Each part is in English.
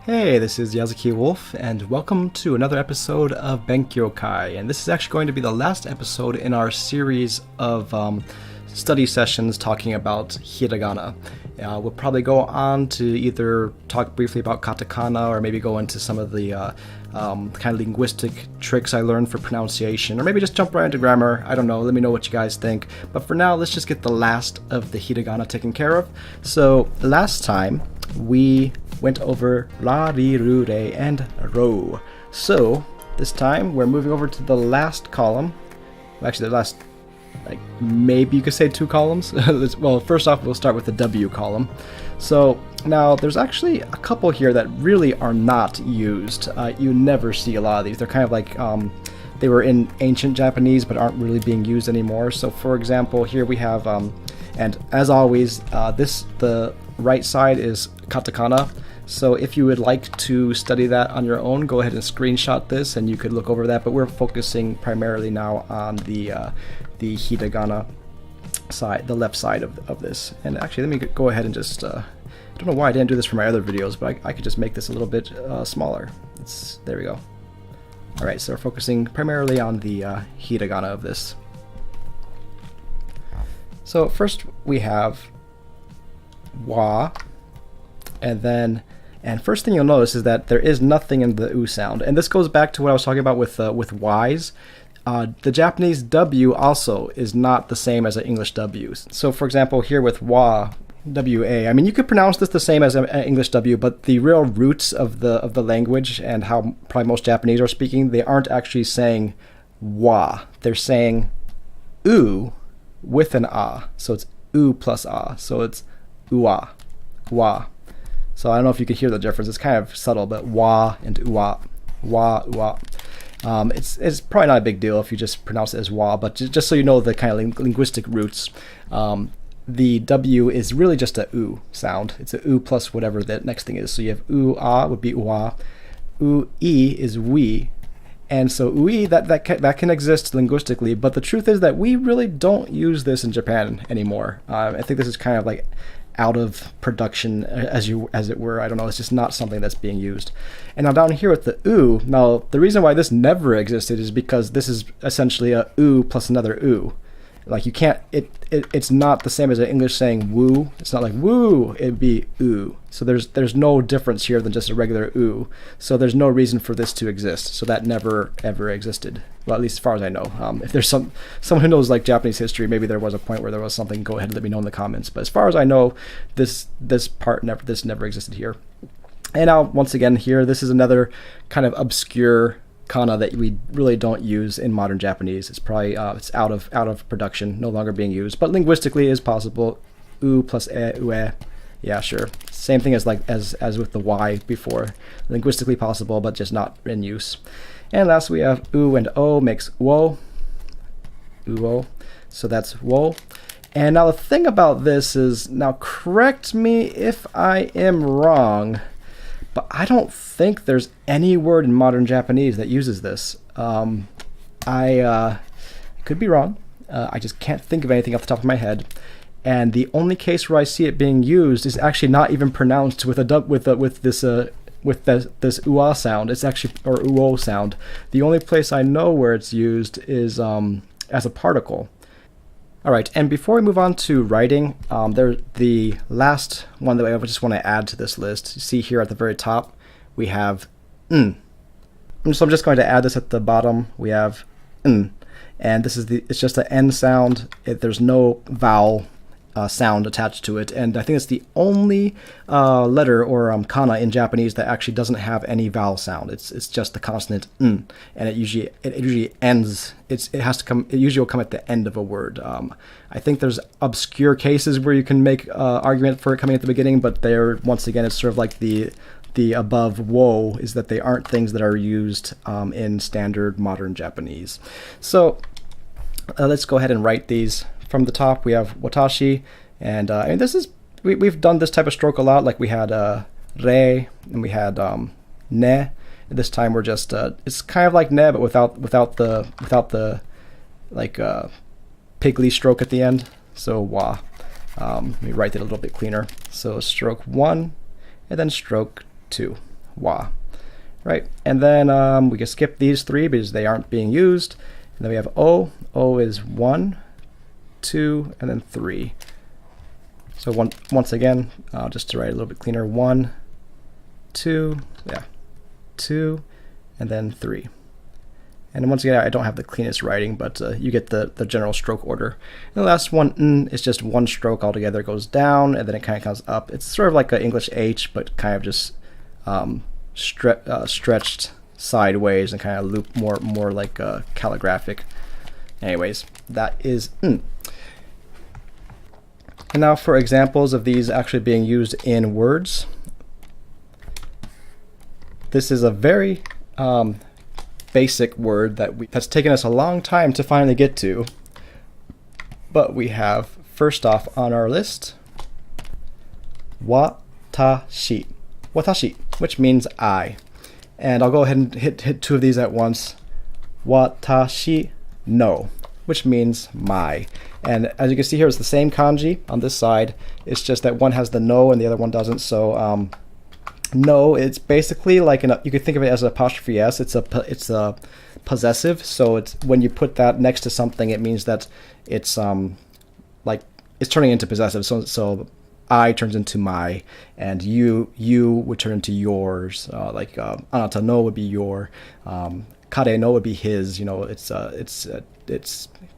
Hey, this is Yazuki Wolf, and welcome to another episode of BenkyouKai. And this is actually going to be the last episode in our series of study sessions talking about Hiragana. We'll probably go on to either talk briefly about Katakana or maybe go into some of the kind of linguistic tricks I learned for pronunciation, or maybe just jump right into grammar. I don't know, let me know what you guys think. But for now, let's just get the last of the Hiragana taken care of. So last time, we went over ra, ri, ru, re, and ro. So this time we're moving over to the last column. Actually, the last, maybe you could say two columns. Well, first off, we'll start with the W column. So now there's actually a couple here that really are not used. You never see a lot of these. They're kind of like they were in ancient Japanese but aren't really being used anymore. So for example, here we have, and as always, the right side is Katakana. So if you would like to study that on your own, go ahead and screenshot this and you could look over that, but we're focusing primarily now on the Hiragana side, the left side of this. And actually, let me go ahead and just, I don't know why I didn't do this for my other videos, but I could just make this a little bit smaller. There we go. Alright, so we're focusing primarily on the Hiragana of this. So first we have wa, and first thing you'll notice is that there is nothing in the u sound, and this goes back to what I was talking about with y's. The Japanese w also is not the same as an English w. So for example, here with wa, wa, I mean, you could pronounce this the same as an English w, but the real roots of the language and how probably most Japanese are speaking, they aren't actually saying wa. They're saying u with an a. So it's u plus a. So it's ua, wa. So I don't know if you can hear the difference. It's kind of subtle, but wa and ua, wa, ua. It's probably not a big deal if you just pronounce it as wa, but just so you know the kind of linguistic roots, the w is really just a u sound. It's a u plus whatever the next thing is. So you have u, a would be ua, u, e is we, and so ui, that can exist linguistically, but the truth is that we really don't use this in Japan anymore. I think this is kind of like out of production, as it were. I don't know, it's just not something that's being used. And now down here with the u, now the reason why this never existed is because this is essentially a u plus another u. Like you can't, it's not the same as an English saying woo. It's not like woo, it'd be oo. So there's no difference here than just a regular oo. So there's no reason for this to exist. So that never ever existed. Well, at least as far as I know. If there's someone who knows like Japanese history, maybe there was a point where there was something, go ahead and let me know in the comments. But as far as I know, this never existed here. And now once again here, this is another kind of obscure kana that we really don't use in modern Japanese. It's probably it's out of production, no longer being used, but linguistically is possible. U plus e, ue, yeah, sure. Same thing as as with the y before. Linguistically possible, but just not in use. And last we have u and o makes wo, uo. So that's wo. And now the thing about this is, now correct me if I am wrong, but I don't think there's any word in modern Japanese that uses this. I could be wrong. I just can't think of anything off the top of my head. And the only case where I see it being used is actually not even pronounced with this ua sound. It's actually, or uo sound. The only place I know where it's used is as a particle. All right, and before we move on to writing, the last one that I just want to add to this list. You see here at the very top, we have n. So I'm just going to add this at the bottom. We have n, and it's just an n sound. There's no vowel sound attached to it, and I think it's the only letter or kana in Japanese that actually doesn't have any vowel sound. It's just the consonant n, and it usually ends. It usually will come at the end of a word. I think there's obscure cases where you can make argument for it coming at the beginning, but there, once again, it's sort of like the above wo, is that they aren't things that are used in standard modern Japanese. So let's go ahead and write these. From the top, we have watashi, and this is we've done this type of stroke a lot. Like we had re, and we had ne. And this time we're just it's kind of like ne, but without the like piggly stroke at the end. So wa. Let me write it a little bit cleaner. So stroke 1, and then stroke 2. wa. Right, and then we can skip these three because they aren't being used. And then we have o. O is 1, 2, and then 3. So once again, just to write a little bit cleaner, 1, 2, 2, and then 3. And once again, I don't have the cleanest writing, but you get the general stroke order. And the last one, n, is just one stroke altogether. It goes down, and then it kind of comes up. It's sort of like an English H, but kind of just stretched sideways and kind of loop more like calligraphic. Anyways, that is n. And now for examples of these actually being used in words. This is a very basic word that's taken us a long time to finally get to. But we have, first off on our list, watashi. Watashi, which means I. And I'll go ahead and hit two of these at once. Watashi no, which means my. And as you can see here, it's the same kanji on this side. It's just that one has the no and the other one doesn't. So no, it's basically like you could think of it as an apostrophe s. It's a possessive. So it's when you put that next to something, it means that it's like it's turning into possessive. So I turns into my, and you would turn into yours. Like anata no would be your, kare no would be his. You know, it's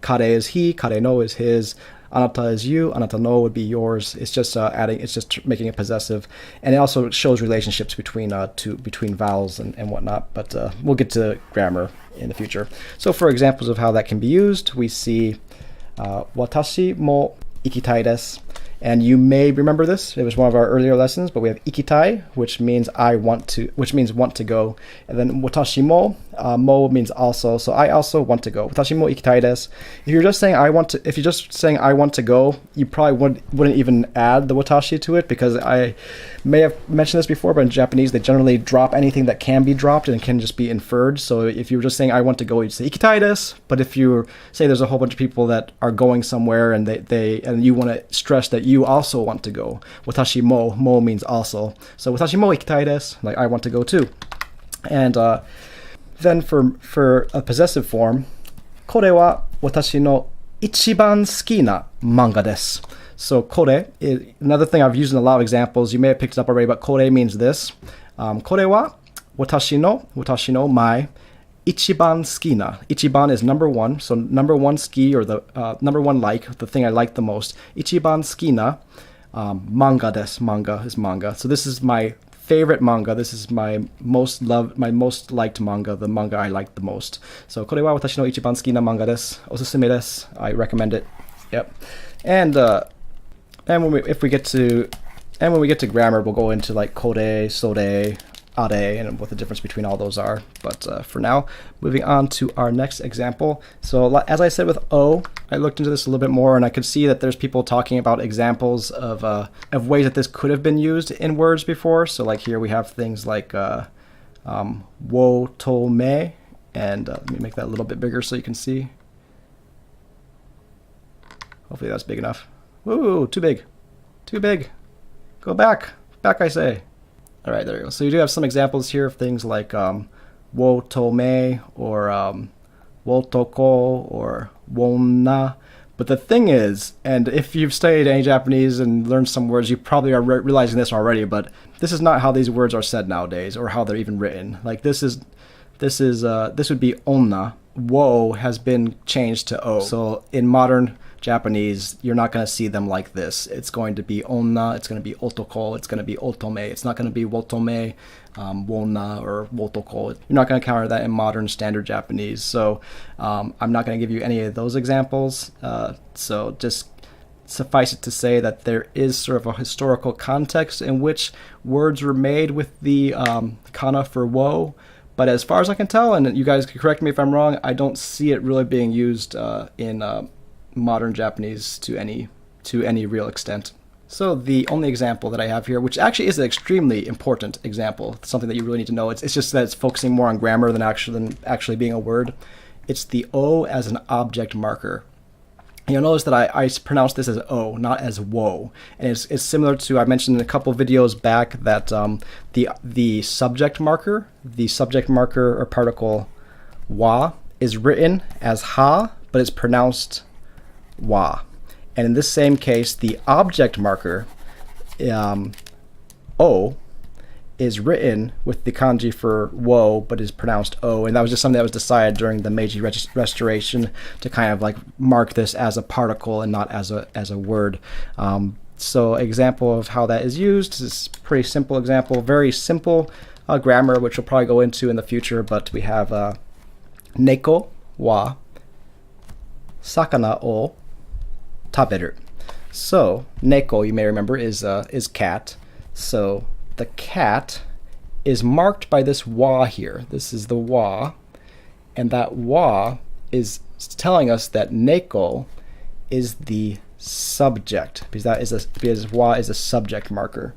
kare is he, kare no is his, anata is you, anata no would be yours. It's just it's just making it possessive, and it also shows relationships between vowels and whatnot. But we'll get to grammar in the future. So for examples of how that can be used, we see watashi mo ikitai desu. And you may remember this. It was one of our earlier lessons, but we have ikitai, which means want to go. And then watashi mo, mo means also. So I also want to go. Watashi mo ikitai desu. If you're just saying I want to go, you probably wouldn't even add the watashi to it, because I may have mentioned this before, but in Japanese they generally drop anything that can be dropped and can just be inferred. So if you were just saying I want to go, you'd say ikitai desu. But if you say there's a whole bunch of people that are going somewhere and and you want to stress that you also want to go, watashi mo means also. So watashi mo ikitai desu, like I want to go too. And then for a possessive form, kore wa watashi no ichiban suki na manga desu. So kore is another thing I've used in a lot of examples. You may have picked it up already, but kore means this. Kore wa watashi no my ichiban suki na. Ichiban is number one, so number one ski, or the number one like, the thing I like the most. Ichiban suki na manga desu. Manga is manga. So this is my favorite manga. This is my most liked manga, the manga I like the most. So kore wa watashi no ichiban suki na manga desu. Osusume desu. I recommend it. Yep. And when we get to grammar, we'll go into like kore, sore, are, and what the difference between all those are. But for now, moving on to our next example. So as I said with O, I looked into this a little bit more, and I could see that there's people talking about examples of ways that this could have been used in words before. So like here we have things like wo to me, and let me make that a little bit bigger so you can see. Hopefully that's big enough. Woo, too big. Too big. Go back. Back, I say. All right, there you go. So you do have some examples here of things like wo to me, or wo toko, or wonna. But the thing is, and if you've studied any Japanese and learned some words, you probably are realizing this already, but this is not how these words are said nowadays, or how they're even written. Like this would be onna. Wo has been changed to o. So in modern Japanese, you're not going to see them like this. It's going to be onna, it's going to be otoko, it's going to be otome. It's not going to be wotome, wonna, or wotoko. You're not going to encounter that in modern standard Japanese. So I'm not going to give you any of those examples. So just suffice it to say that there is sort of a historical context in which words were made with the kana for wo. But as far as I can tell, and you guys can correct me if I'm wrong, I don't see it really being used in modern Japanese to any real extent. So the only example that I have here, which actually is an extremely important example, something that you really need to know, it's just that it's focusing more on grammar than actually being a word. It's the O as an object marker. You'll notice that I pronounce this as O, not as wo. And it's similar to, I mentioned in a couple videos back that the subject marker or particle wa is written as ha, but it's pronounced wa. And in this same case, the object marker, o, is written with the kanji for wo, but is pronounced o, and that was just something that was decided during the Meiji Restoration to kind of like mark this as a particle and not as a word. So example of how that is used is a pretty simple example, very simple grammar, which we'll probably go into in the future, but we have neko wa sakana o taberu. So neko, you may remember, is cat. So the cat is marked by this wa here. This is the wa, and that wa is telling us that neko is the subject, because wa is a subject marker.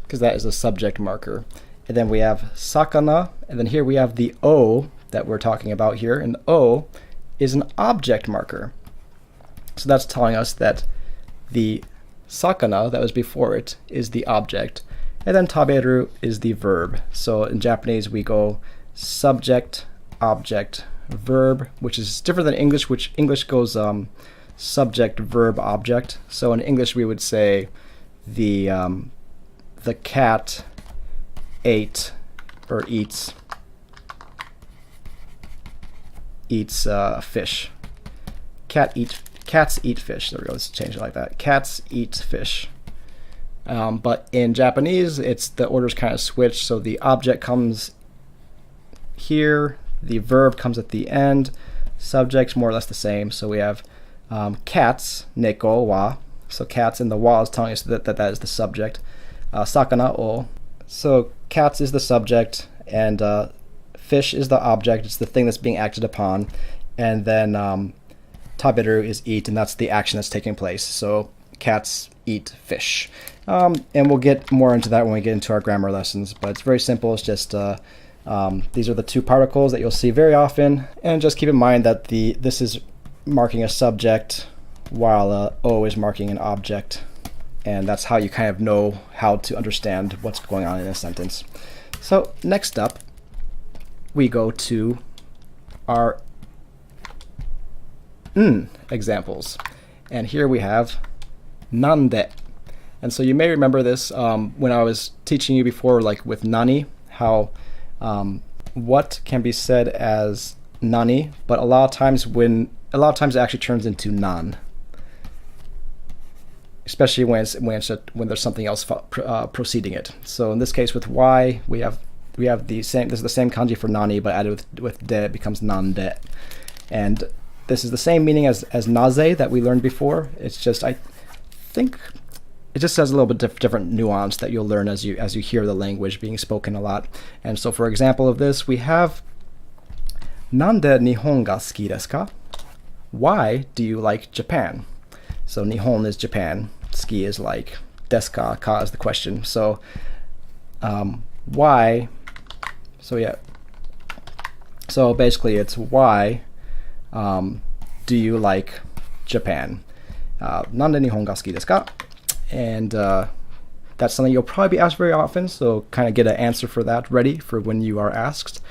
Because that is a subject marker. And then we have sakana, and then here we have the o that we're talking about here, and o is an object marker. So that's telling us that the sakana that was before it is the object, and then taberu is the verb. So in Japanese we go subject, object, verb, which is different than English, which English goes subject, verb, object. So in English we would say the cat ate or eats fish. Cats eat fish. There we go. Let's change it like that. Cats eat fish. But in Japanese, the order's kind of switched. So the object comes here, the verb comes at the end, subject's more or less the same. So we have cats, neko wa. So cats, and the wa is telling us that is the subject. Sakana o. So cats is the subject, and fish is the object. It's the thing that's being acted upon. And then taberu is eat, and that's the action that's taking place. So cats eat fish. And we'll get more into that when we get into our grammar lessons. But it's very simple. It's just these are the two particles that you'll see very often. And just keep in mind that this is marking a subject while o is marking an object. And that's how you kind of know how to understand what's going on in a sentence. So next up, we go to our examples. And here we have nande. And so you may remember this when I was teaching you before, like with nani, how what can be said as nani, but a lot of times it actually turns into nan. Especially when there's something else preceding it. So in this case with y, we have the same. This is the same kanji for nani, but added with de, it becomes nande. And this is the same meaning as naze that we learned before. It's just, I think it just has a little bit different nuance that you'll learn as you hear the language being spoken a lot. And so for example of this, we have Nande Nihon ga suki desu ka? Why do you like Japan? So Nihon is Japan, ski is like, desu ka is the question. So why? So yeah. So basically it's why do you like Japan? Nande Nihon ga suki desu ka? And that's something you'll probably be asked very often, so kind of get an answer for that ready for when you are asked.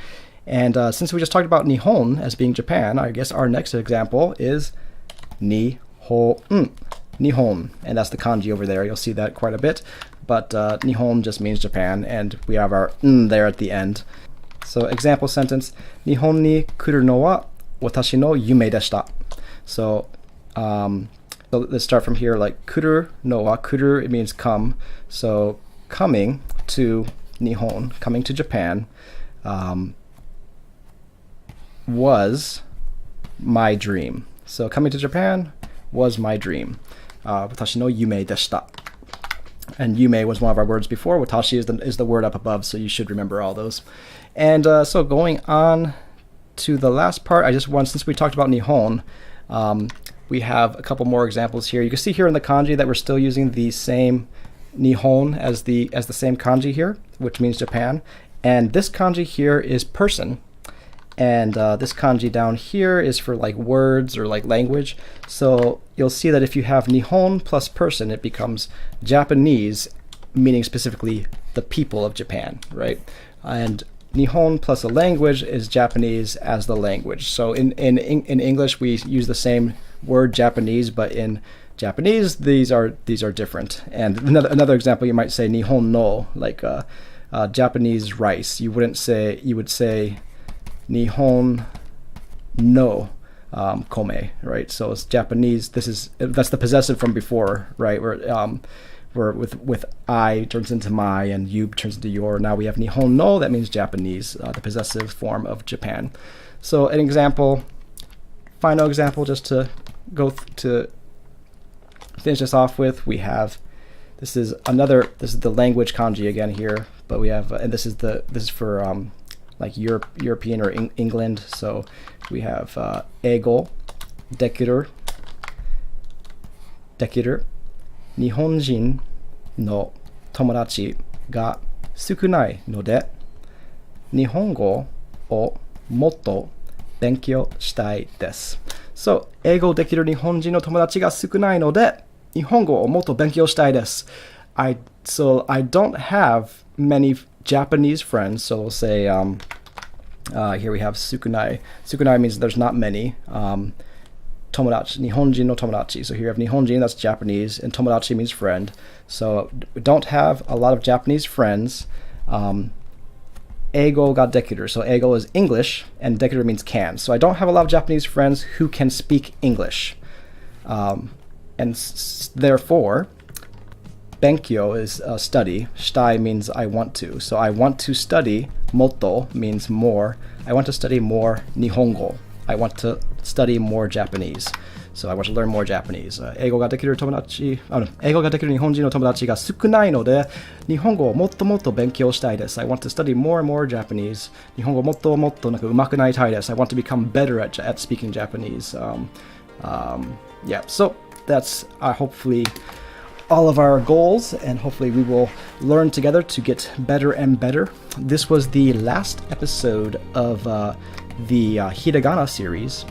And since we just talked about Nihon as being Japan, I guess our next example is Nihon, and that's the kanji over there. You'll see that quite a bit, but Nihon just means Japan, and we have our there at the end. So example sentence, Nihon ni kuru no wa watashi no yume deshita. So let's start from here, like kuru no wa, kuru, it means come. So coming to Nihon, coming to Japan, was my dream. So coming to Japan was my dream. Watashi no yume deshita. And yume was one of our words before. Watashi is the word up above, so you should remember all those. And so going on to the last part, I just want, since we talked about Nihon, we have a couple more examples here. You can see here in the kanji that we're still using the same Nihon as the same kanji here, which means Japan. And this kanji here is person. And this kanji down here is for like words or like language. So you'll see that if you have Nihon plus person, it becomes Japanese, meaning specifically the people of Japan, right? And Nihon plus a language is Japanese as the language. So in English we use the same word Japanese, but in Japanese these are different. And another example, you might say Nihon no, like Japanese rice. You would say Nihon no kome, right? So it's Japanese. That's the possessive from before, right? Where with I turns into my and you turns into your. Now we have Nihon no, that means Japanese, the possessive form of Japan. So an example, final example, just to go to finish this off with, we have this is the language kanji again here, but we have and this is for like European or England. So we have eigo dekiru 日本人の友達が少ないので日本語をもっと勉強したいです。So, 英語できる日本人の友達が少ないので日本語をもっと勉強したいです。So I don't have many Japanese friends, so we'll say here we have sukunai. Sukunai means there's not many. Tomodachi, Nihonjin no tomodachi. So here you have Nihonjin, that's Japanese, and tomodachi means friend. So we don't have a lot of Japanese friends. Eigo ga dekiru. So eigo is English, and dekiru means can. So I don't have a lot of Japanese friends who can speak English. Therefore, benkyo is study. Shitai means I want to. So I want to study. Motto means more. I want to study more Nihongo. I want to study more Japanese. So I want to learn more Japanese. 英語ができる日本人の友達が少ないので、日本語をもっともっと勉強したいです。I want to study more and more Japanese. 日本語をもっともっと上手くなりたいです。I want to become better at speaking Japanese. Yeah, so that's hopefully all of our goals, and hopefully we will learn together to get better and better. This was the last episode of the Hiragana series.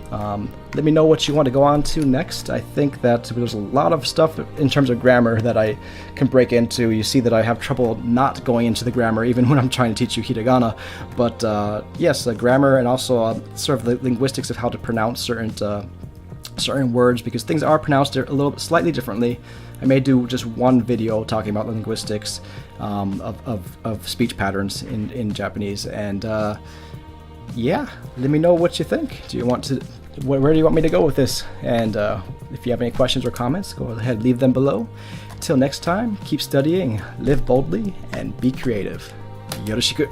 Let me know what you want to go on to next. I think that there's a lot of stuff in terms of grammar that I can break into. You see that I have trouble not going into the grammar even when I'm trying to teach you Hiragana. But yes, grammar, and also sort of the linguistics of how to pronounce certain words, because things are pronounced a little bit slightly differently. I may do just one video talking about linguistics of speech patterns in Japanese, and yeah, let me know what you think. Where do you want me to go with this? And if you have any questions or comments, go ahead, leave them below. Till next time, keep studying, live boldly, and be creative. Yoroshiku.